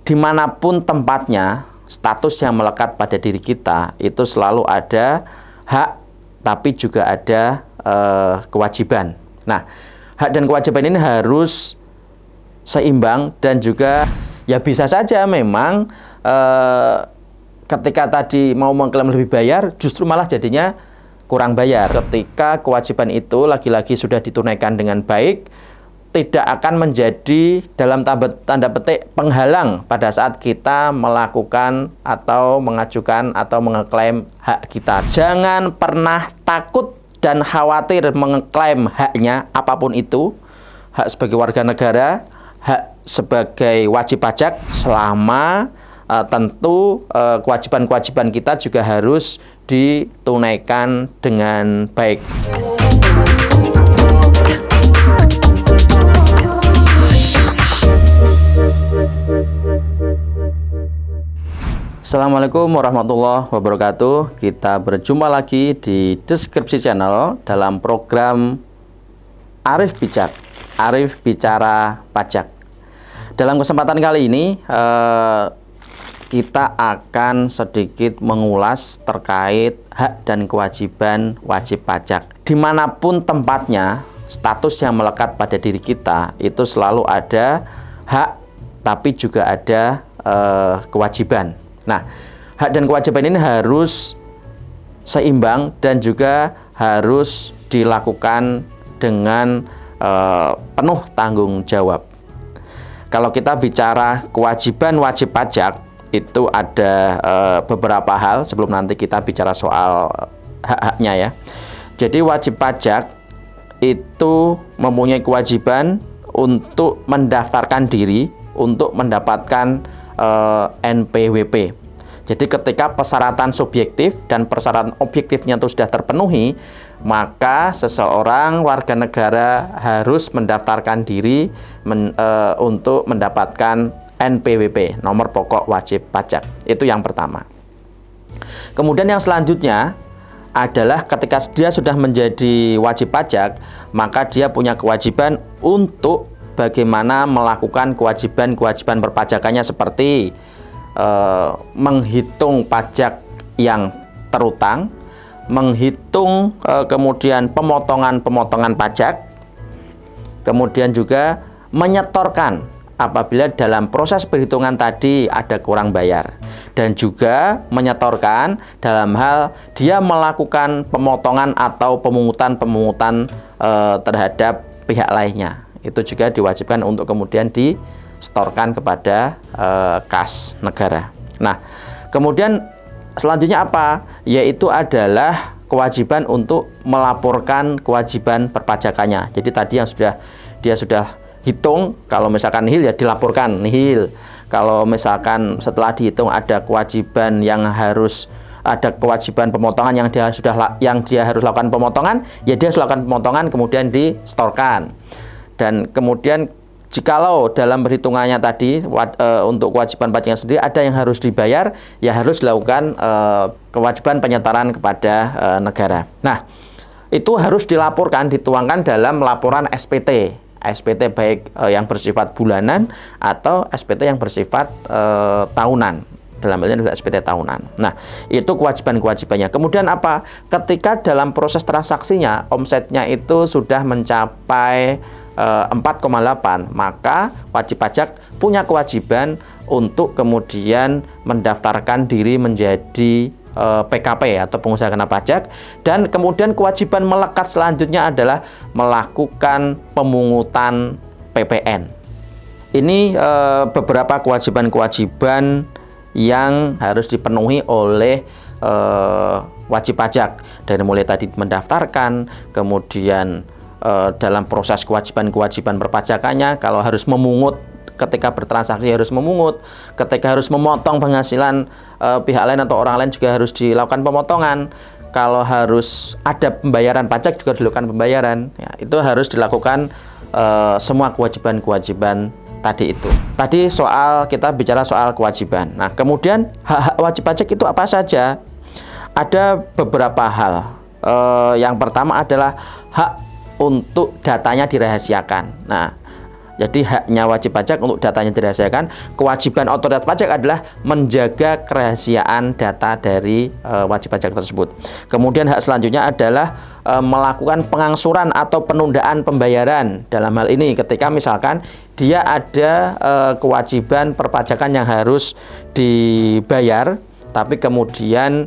dimanapun tempatnya, status yang melekat pada diri kita itu selalu ada hak, tapi juga ada kewajiban. Nah, hak dan kewajiban ini harus seimbang, dan juga ya bisa saja memang ketika tadi mau mengklaim lebih bayar, justru malah jadinya kurang bayar. Ketika kewajiban itu lagi-lagi sudah ditunaikan dengan baik, tidak akan menjadi dalam tanda petik penghalang pada saat kita melakukan atau mengajukan atau mengeklaim hak kita. Jangan pernah takut dan khawatir mengeklaim haknya, apapun itu, hak sebagai warga negara, hak sebagai wajib pajak, selama tentu kewajiban-kewajiban kita juga harus ditunaikan dengan baik. Assalamualaikum warahmatullahi wabarakatuh. Kita berjumpa lagi di Deskripsi Channel dalam program Arif Bijak, Arif Bicara Pajak. Dalam kesempatan kali ini kita akan sedikit mengulas terkait hak dan kewajiban wajib pajak. Dimanapun tempatnya, status yang melekat pada diri kita itu selalu ada hak, tapi juga ada kewajiban. Nah, hak dan kewajiban ini harus seimbang dan juga harus dilakukan dengan penuh tanggung jawab. Kalau kita bicara kewajiban wajib pajak, itu ada beberapa hal sebelum nanti kita bicara soal hak-haknya ya. Jadi wajib pajak itu mempunyai kewajiban untuk mendaftarkan diri untuk mendapatkan NPWP. Jadi ketika persyaratan subjektif dan persyaratan objektifnya itu sudah terpenuhi, maka seseorang warga negara harus mendaftarkan diri untuk mendapatkan NPWP, nomor pokok wajib pajak. Itu yang pertama. Kemudian yang selanjutnya adalah ketika dia sudah menjadi wajib pajak, maka dia punya kewajiban untuk bagaimana melakukan kewajiban-kewajiban perpajakannya, seperti menghitung pajak yang terutang, menghitung kemudian pemotongan-pemotongan pajak, kemudian juga menyetorkan apabila dalam proses perhitungan tadi ada kurang bayar, dan juga menyetorkan dalam hal dia melakukan pemotongan atau pemungutan terhadap pihak lainnya. Itu juga diwajibkan untuk kemudian disetorkan kepada kas negara. Nah, kemudian selanjutnya apa? Yaitu adalah kewajiban untuk melaporkan kewajiban perpajakannya. Jadi tadi yang dia sudah hitung, kalau misalkan nihil ya dilaporkan nihil. Kalau misalkan setelah dihitung ada kewajiban yang harus ada kewajiban pemotongan yang dia harus lakukan pemotongan, ya dia harus lakukan pemotongan kemudian disetorkan. Dan kemudian jikalau dalam perhitungannya tadi untuk kewajiban pajaknya sendiri ada yang harus dibayar, ya harus dilakukan kewajiban penyetoran kepada negara. Nah, itu harus dilaporkan, dituangkan dalam laporan SPT. SPT baik yang bersifat bulanan atau SPT yang bersifat tahunan. Dalam hal ini juga SPT tahunan. Nah, itu kewajiban-kewajibannya. Kemudian apa? Ketika dalam proses transaksinya omsetnya itu sudah mencapai 4,8, maka wajib pajak punya kewajiban untuk kemudian mendaftarkan diri menjadi PKP atau pengusaha kena pajak, dan kemudian kewajiban melekat selanjutnya adalah melakukan pemungutan PPN. Ini beberapa kewajiban-kewajiban yang harus dipenuhi oleh wajib pajak, dari mulai tadi mendaftarkan, kemudian dalam proses kewajiban-kewajiban perpajakannya, kalau harus memungut ketika bertransaksi harus memungut, ketika harus memotong penghasilan pihak lain atau orang lain juga harus dilakukan pemotongan, kalau harus ada pembayaran pajak juga dilakukan pembayaran, ya, itu harus dilakukan semua kewajiban-kewajiban tadi itu. Tadi kita bicara soal kewajiban. Nah, kemudian hak-hak wajib pajak itu apa saja? Ada beberapa hal. Yang pertama adalah hak untuk datanya dirahasiakan. Nah, Jadi haknya wajib pajak untuk datanya dirahasiakan. Kewajiban otoritas pajak adalah menjaga kerahasiaan data dari wajib pajak tersebut. Kemudian hak selanjutnya adalah melakukan pengangsuran atau penundaan pembayaran. Dalam hal ini ketika misalkan dia ada kewajiban perpajakan yang harus dibayar, tapi kemudian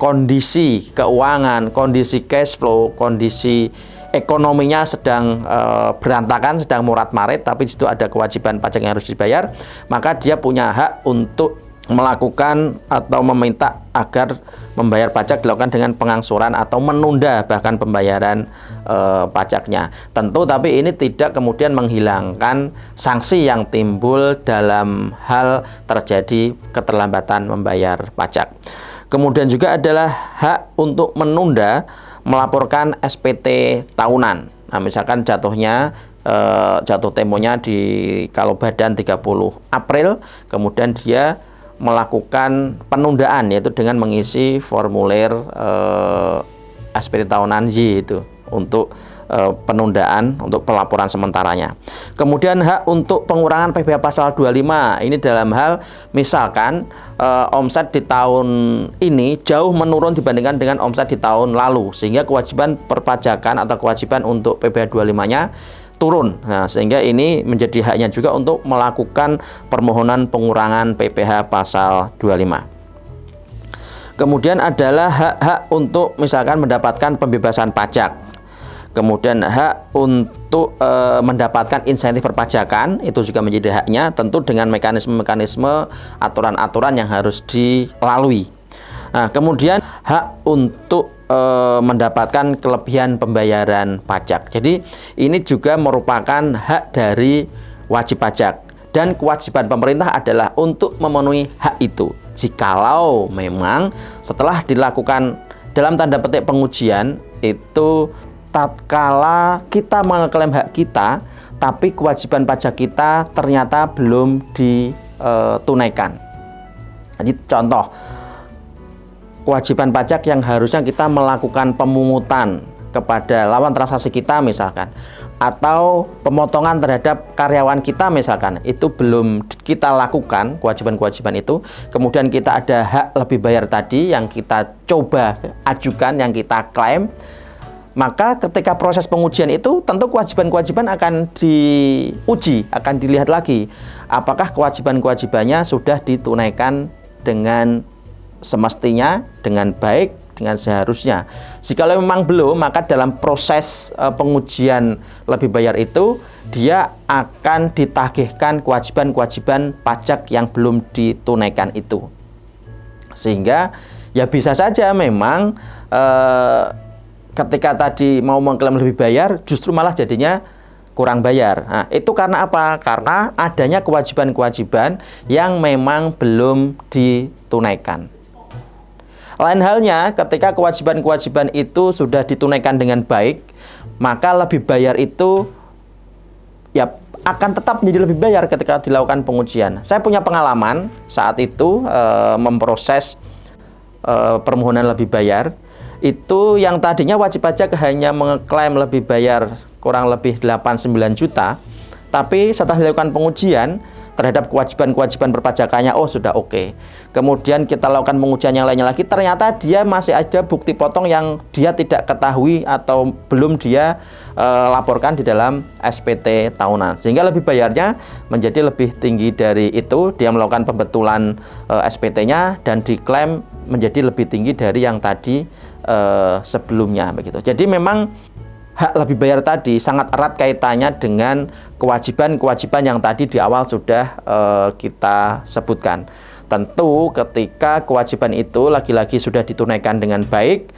kondisi keuangan, kondisi cash flow, kondisi ekonominya sedang berantakan, sedang morat-marit, tapi di situ ada kewajiban pajak yang harus dibayar, maka dia punya hak untuk melakukan atau meminta agar membayar pajak dilakukan dengan pengangsuran atau menunda bahkan pembayaran pajaknya. Tentu tapi ini tidak kemudian menghilangkan sanksi yang timbul dalam hal terjadi keterlambatan membayar pajak. Kemudian juga adalah hak untuk menunda melaporkan SPT tahunan. Nah, misalkan jatuhnya jatuh temponya kalau badan 30 April, kemudian dia melakukan penundaan yaitu dengan mengisi formulir SPT tahunan Y itu untuk penundaan untuk pelaporan sementaranya. Kemudian hak untuk pengurangan PPh pasal 25 ini dalam hal misalkan omset di tahun ini jauh menurun dibandingkan dengan omset di tahun lalu, sehingga kewajiban perpajakan atau kewajiban untuk PPh 25-nya turun. Nah, sehingga ini menjadi haknya juga untuk melakukan permohonan pengurangan PPh pasal 25. Kemudian adalah hak-hak untuk misalkan mendapatkan pembebasan pajak. Kemudian hak untuk mendapatkan insentif perpajakan itu juga menjadi haknya, tentu dengan mekanisme-mekanisme aturan-aturan yang harus dilalui. Nah, kemudian hak untuk mendapatkan kelebihan pembayaran pajak. Jadi ini juga merupakan hak dari wajib pajak, dan kewajiban pemerintah adalah untuk memenuhi hak itu. Jikalau memang setelah dilakukan dalam tanda petik pengujian itu, tatkala kita mengeklaim hak kita, tapi kewajiban pajak kita ternyata belum ditunaikan. Jadi contoh, kewajiban pajak yang harusnya kita melakukan pemungutan kepada lawan transaksi kita misalkan, atau pemotongan terhadap karyawan kita misalkan, itu belum kita lakukan kewajiban-kewajiban itu, kemudian kita ada hak lebih bayar tadi yang kita coba ajukan, yang kita klaim, maka ketika proses pengujian itu tentu kewajiban-kewajiban akan diuji, akan dilihat lagi apakah kewajiban-kewajibannya sudah ditunaikan dengan semestinya, dengan baik, dengan seharusnya. Jika memang belum, maka dalam proses pengujian lebih bayar itu dia akan ditagihkan kewajiban-kewajiban pajak yang belum ditunaikan itu. Sehingga ya bisa saja memang ketika tadi mau mengklaim lebih bayar, justru malah jadinya kurang bayar. Nah, itu karena apa? Karena adanya kewajiban-kewajiban yang memang belum ditunaikan. Lain halnya ketika kewajiban-kewajiban itu sudah ditunaikan dengan baik, maka lebih bayar itu ya akan tetap menjadi lebih bayar ketika dilakukan pengujian. Saya punya pengalaman saat itu memproses permohonan lebih bayar. Itu yang tadinya wajib pajak hanya mengeklaim lebih bayar kurang lebih 8-9 juta, tapi setelah dilakukan pengujian terhadap kewajiban-kewajiban perpajakannya, oh sudah oke. Kemudian kita lakukan pengujian yang lainnya lagi, ternyata dia masih ada bukti potong yang dia tidak ketahui atau belum dia laporkan di dalam SPT tahunan, sehingga lebih bayarnya menjadi lebih tinggi dari itu. Dia melakukan pembetulan SPT-nya dan diklaim menjadi lebih tinggi dari yang tadi sebelumnya begitu. Jadi memang hak lebih bayar tadi sangat erat kaitannya dengan kewajiban-kewajiban yang tadi di awal sudah kita sebutkan. Tentu ketika kewajiban itu lagi-lagi sudah ditunaikan dengan baik,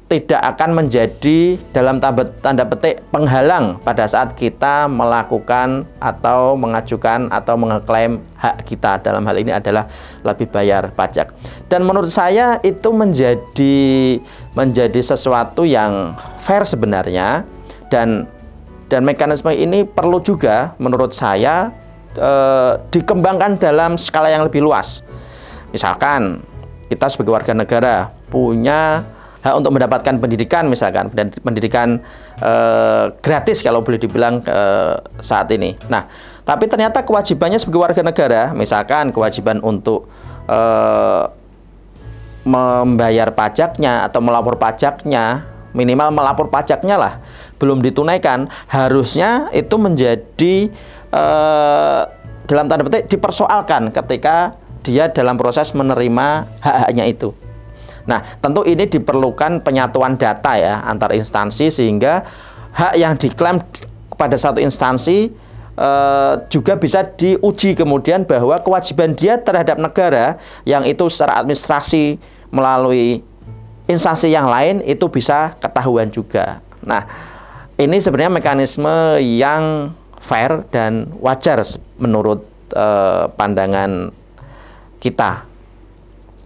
tidak akan menjadi dalam tanda petik penghalang pada saat kita melakukan atau mengajukan atau mengeklaim hak kita. Dalam hal ini adalah lebih bayar pajak. Dan menurut saya itu menjadi sesuatu yang fair sebenarnya, dan mekanisme ini perlu juga menurut saya dikembangkan dalam skala yang lebih luas. Misalkan kita sebagai warga negara punya hak untuk mendapatkan pendidikan misalkan, dan pendidikan gratis kalau boleh dibilang saat ini. Nah, tapi ternyata kewajibannya sebagai warga negara, misalkan kewajiban untuk membayar pajaknya atau melapor pajaknya, minimal melapor pajaknya lah, belum ditunaikan, harusnya itu menjadi dalam tanda petik dipersoalkan ketika dia dalam proses menerima hak-haknya itu. Nah, tentu ini diperlukan penyatuan data ya antar instansi, sehingga hak yang diklaim pada satu instansi juga bisa diuji kemudian bahwa kewajiban dia terhadap negara yang itu secara administrasi melalui instansi yang lain itu bisa ketahuan juga. Nah, ini sebenarnya mekanisme yang fair dan wajar menurut pandangan kita.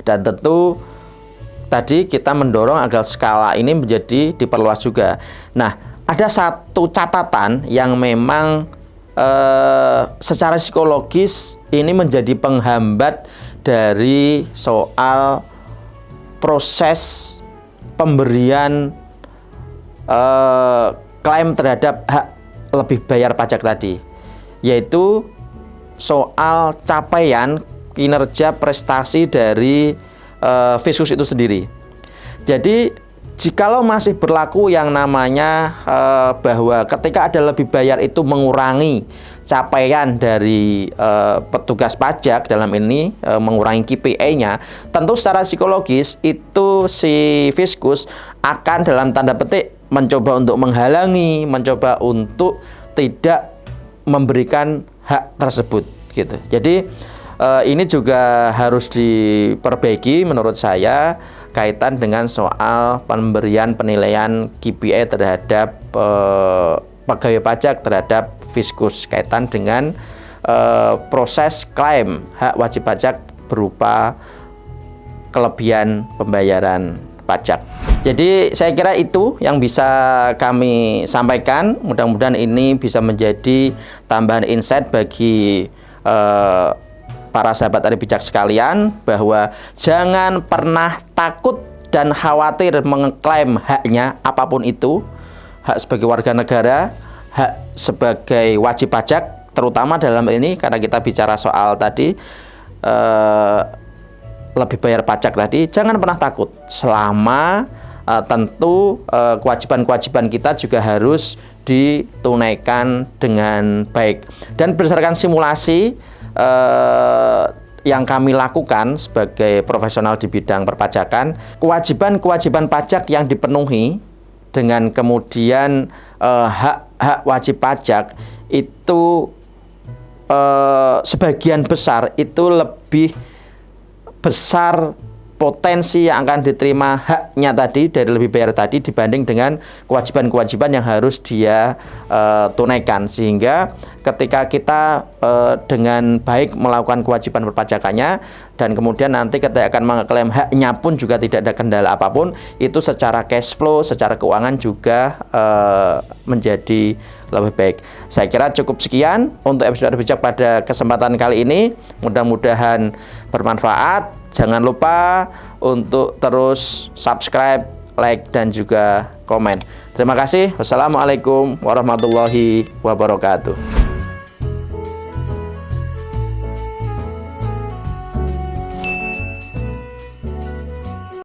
Dan tentu tadi kita mendorong agar skala ini menjadi diperluas juga. Nah, ada satu catatan yang memang secara psikologis ini menjadi penghambat dari soal proses pemberian klaim terhadap hak lebih bayar pajak tadi, yaitu soal capaian kinerja prestasi dari Fiskus itu sendiri. Jadi jikalau masih berlaku yang namanya bahwa ketika ada lebih bayar itu mengurangi capaian dari petugas pajak, dalam ini mengurangi KPI-nya, tentu secara psikologis itu si Fiskus akan dalam tanda petik mencoba untuk menghalangi, mencoba untuk tidak memberikan hak tersebut gitu. Jadi ini juga harus diperbaiki menurut saya kaitan dengan soal pemberian penilaian KPI terhadap pegawai pajak terhadap Fiskus kaitan dengan proses klaim hak wajib pajak berupa kelebihan pembayaran pajak. Jadi saya kira itu yang bisa kami sampaikan. Mudah-mudahan ini bisa menjadi tambahan insight bagi para sahabat Ari Bijak sekalian, bahwa jangan pernah takut dan khawatir mengklaim haknya apapun itu, hak sebagai warga negara, hak sebagai wajib pajak, terutama dalam ini karena kita bicara soal tadi lebih bayar pajak tadi, jangan pernah takut selama tentu kewajiban-kewajiban kita juga harus ditunaikan dengan baik. Dan berdasarkan simulasi yang kami lakukan sebagai profesional di bidang perpajakan, kewajiban-kewajiban pajak yang dipenuhi dengan kemudian hak wajib pajak itu sebagian besar itu lebih besar potensi yang akan diterima haknya tadi dari lebih bayar tadi dibanding dengan kewajiban-kewajiban yang harus dia tunaikan. Sehingga ketika kita dengan baik melakukan kewajiban perpajakannya dan kemudian nanti ketika akan mengklaim haknya pun juga tidak ada kendala apapun, itu secara cash flow, secara keuangan juga menjadi lebih baik. Saya kira cukup sekian untuk episode bijak pada kesempatan kali ini. Mudah-mudahan bermanfaat. Jangan lupa untuk terus subscribe, like, dan juga komen. Terima kasih. Wassalamualaikum warahmatullahi wabarakatuh.